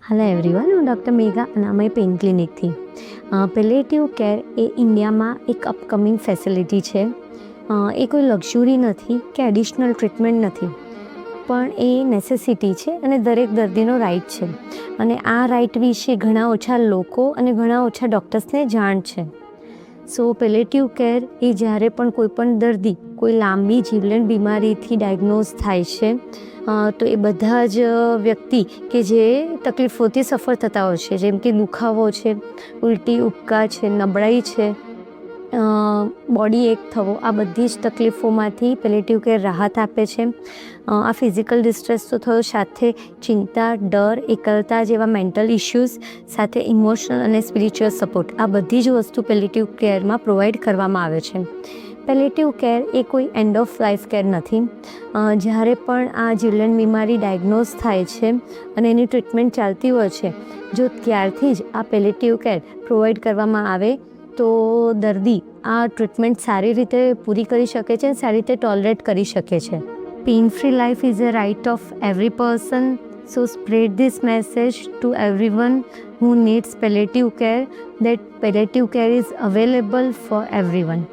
Hello everyone, હું doctor મેઘા અનામય pain ક્લિનિકથી. Palliative care એ ઇન્ડિયામાં એક અપકમિંગ ફેસિલિટી છે. એ કોઈ લક્ઝરી નથી કે એડિશનલ ટ્રીટમેન્ટ નથી, પણ એ નેસેસિટી છે અને દરેક દર્દીનો રાઇટ છે. અને આ રાઇટ વિશે ઘણા ઓછા લોકો અને ઘણા ઓછા ડૉક્ટર્સને જાણ છે. સો પેલેટિવ કેર એ જ્યારે પણ કોઈ પણ દર્દી કોઈ લાંબી જીવલેણ બીમારીથી ડાયગ્નોઝ થાય છે, તો એ બધા જ વ્યક્તિ કે જે તકલીફોથી સફર થતા હોય છે, જેમ કે દુખાવો છે, ઉલટી ઉપકા છે, નબળાઈ છે, બોડી એક થવો, આ બધી જ તકલીફોમાંથી પેલેટિવ કેર રાહત આપે છે. આ ફિઝિકલ ડિસ્ટ્રેસ તો થયો, સાથે ચિંતા, ડર, એકલતા જેવા મેન્ટલ ઇશ્યુઝ, સાથે ઇમોશનલ અને સ્પિરિચ્યુઅલ સપોર્ટ, આ બધી જ વસ્તુ પેલેટિવ કેરમાં પ્રોવાઈડ કરવામાં આવે છે. પેલેટિવ કેર એ કોઈ એન્ડ ઓફ લાઈફ કેર નથી. જ્યારે પણ આ જીવલેણ બીમારી ડાયગ્નોઝ થાય છે અને એની ટ્રીટમેન્ટ ચાલતી હોય છે, જો ત્યારથી જ આ પેલેટિવ કેર પ્રોવાઈડ કરવામાં આવે તો દર્દી આ ટ્રીટમેન્ટ સારી રીતે પૂરી કરી શકે છે, સારી રીતે ટોલરેટ કરી શકે છે. Pain free life is a right of every person. So spread this message to everyone who needs palliative care, that palliative care is available for everyone.